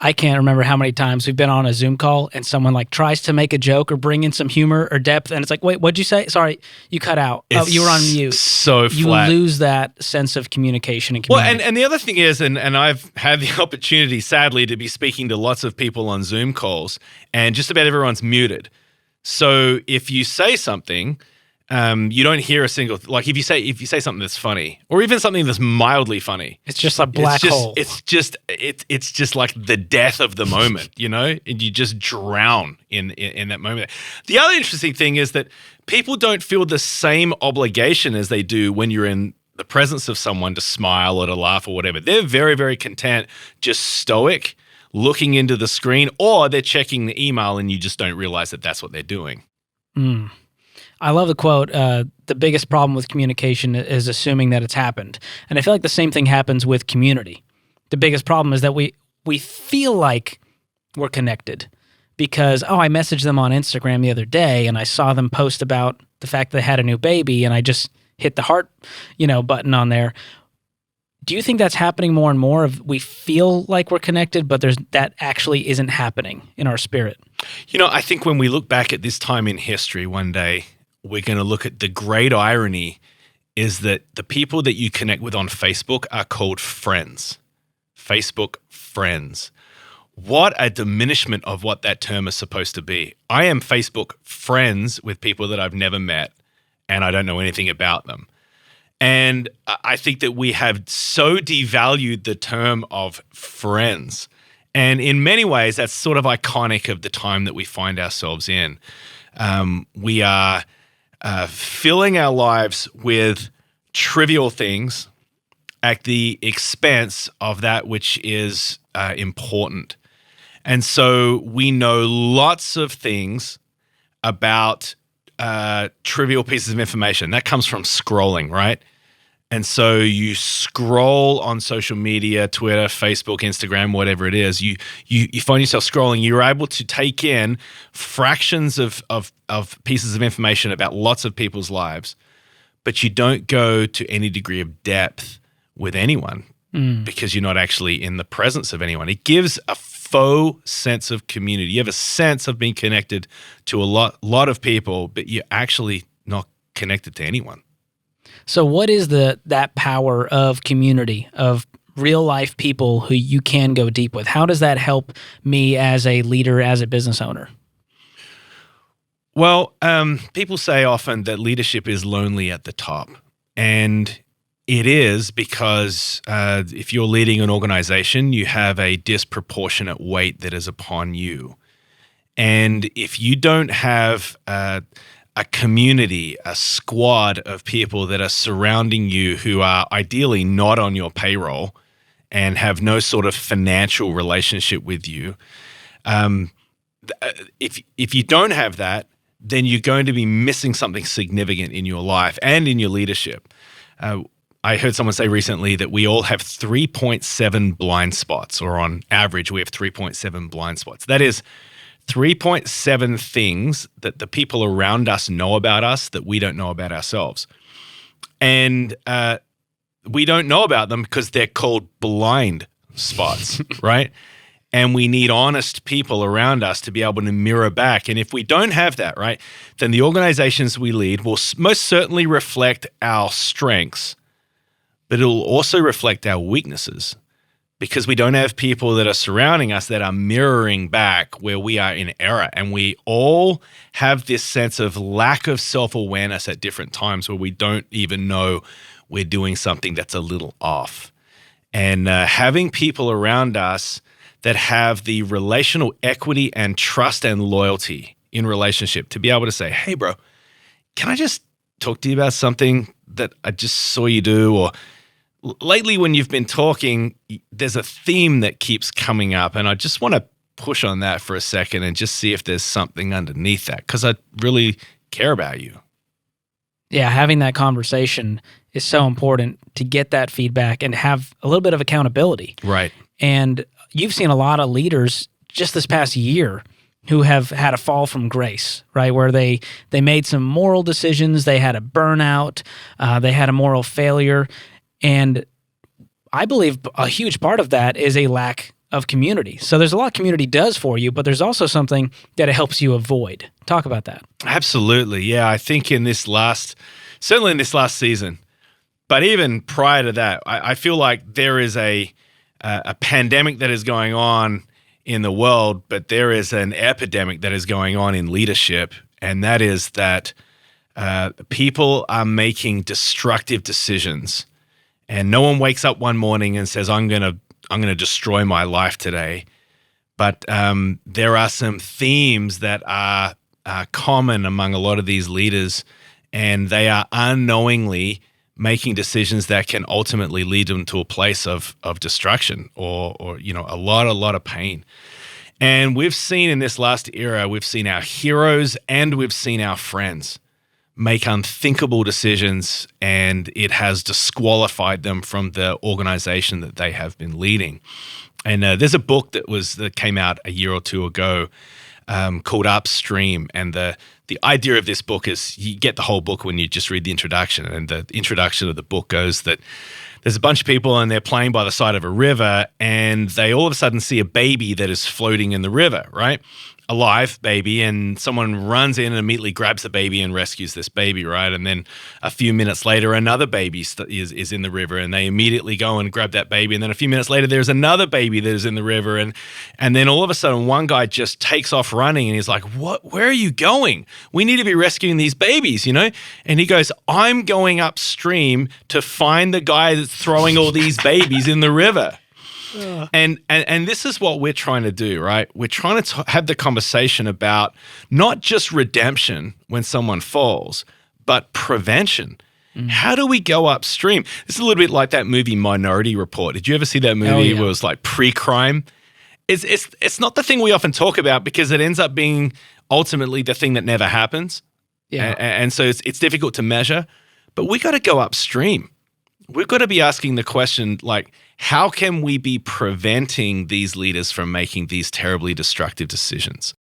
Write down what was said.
I can't remember how many times we've been on a Zoom call and someone like tries to make a joke or bring in some humor or depth, and it's like, wait, what'd you say? Sorry, you cut out. You were on mute. So flat. You lose that sense of communication and community. Well, and the other thing is, and I've had the opportunity, sadly, to be speaking to lots of people on Zoom calls, and just about everyone's muted. So if you say something, you don't hear a single like if you say something that's funny or even something that's mildly funny, it's just a black hole. It's just like the death of the moment, and you just drown in that moment. The other interesting thing is that people don't feel the same obligation as they do when you're in the presence of someone to smile or to laugh or whatever. They're very, very content, just stoic, looking into the screen, or they're checking the email and you just don't realize that that's what they're doing. I love the quote, the biggest problem with communication is assuming that it's happened. And I feel like the same thing happens with community. The biggest problem is that we feel like we're connected because, I messaged them on Instagram the other day and I saw them post about the fact that they had a new baby and I just hit the heart, button on there. Do you think that's happening more and more? We feel like we're connected, but that actually isn't happening in our spirit? I think when we look back at this time in history one day, we're going to look at the great irony is that the people that you connect with on Facebook are called friends. Facebook friends. What a diminishment of what that term is supposed to be. I am Facebook friends with people that I've never met and I don't know anything about them. And I think that we have so devalued the term of friends. And in many ways, that's sort of iconic of the time that we find ourselves in. We are filling our lives with trivial things at the expense of that which is important. And so we know lots of things about trivial pieces of information. That comes from scrolling, right? And so you scroll on social media, Twitter, Facebook, Instagram, whatever it is. You find yourself scrolling. You're able to take in fractions of pieces of information about lots of people's lives, but you don't go to any degree of depth with anyone because you're not actually in the presence of anyone. It gives a faux sense of community. You have a sense of being connected to a lot of people, but you're actually not connected to anyone. So what is that power of community, of real life people who you can go deep with? How does that help me as a leader, as a business owner? Well, people say often that leadership is lonely at the top. And it is because if you're leading an organization, you have a disproportionate weight that is upon you. And if you don't have a community, a squad of people that are surrounding you who are ideally not on your payroll and have no sort of financial relationship with you, if you don't have that, then you're going to be missing something significant in your life and in your leadership. I heard someone say recently that we all have 3.7 blind spots, or on average, we have 3.7 blind spots. That is 3.7 things that the people around us know about us that we don't know about ourselves. And we don't know about them because they're called blind spots, right? And we need honest people around us to be able to mirror back. And if we don't have that, right, then the organizations we lead will most certainly reflect our strengths, but it will also reflect our weaknesses because we don't have people that are surrounding us that are mirroring back where we are in error. And we all have this sense of lack of self-awareness at different times where we don't even know we're doing something that's a little off. And having people around us that have the relational equity and trust and loyalty in relationship to be able to say, hey, bro, can I just talk to you about something that I just saw you do? Or lately when you've been talking, there's a theme that keeps coming up, and I just want to push on that for a second and just see if there's something underneath that because I really care about you. Yeah, having that conversation is so important to get that feedback and have a little bit of accountability. Right. And you've seen a lot of leaders just this past year who have had a fall from grace, right? Where they made some moral decisions, they had a burnout, they had a moral failure. And I believe a huge part of that is a lack of community. So there's a lot community does for you, but there's also something that it helps you avoid. Talk about that. Absolutely. Yeah. I think certainly in this last season, but even prior to that, I feel like there is a pandemic that is going on in the world, but there is an epidemic that is going on in leadership. And that is that people are making destructive decisions. And no one wakes up one morning and says, I'm going to destroy my life today. But there are some themes that are common among a lot of these leaders, and they are unknowingly making decisions that can ultimately lead them to a place of destruction or a lot of pain. And we've seen in this last era, we've seen our heroes and we've seen our friends make unthinkable decisions, and it has disqualified them from the organization that they have been leading. And there's a book that came out a year or two ago called Upstream, and the idea of this book is you get the whole book when you just read the introduction. And the introduction of the book goes that there's a bunch of people and they're playing by the side of a river, and they all of a sudden see a baby that is floating in the river, right? A live baby, and someone runs in and immediately grabs the baby and rescues this baby, right? And then a few minutes later, another baby is in the river, and they immediately go and grab that baby. And then a few minutes later, there's another baby that is in the river, and then all of a sudden, one guy just takes off running, and he's like, "What? Where are you going? We need to be rescuing these babies, you know?" And he goes, "I'm going upstream to find the guy that's throwing all these babies in the river." And this is what we're trying to do, right? We're trying to have the conversation about not just redemption when someone falls, but prevention. How do we go upstream? It's a little bit like that movie Minority Report. Did you ever see that movie where it was like pre-crime? It's not the thing we often talk about because it ends up being ultimately the thing that never happens. Yeah. And so it's difficult to measure, but we got to go upstream. We've got to be asking the question, like, how can we be preventing these leaders from making these terribly destructive decisions?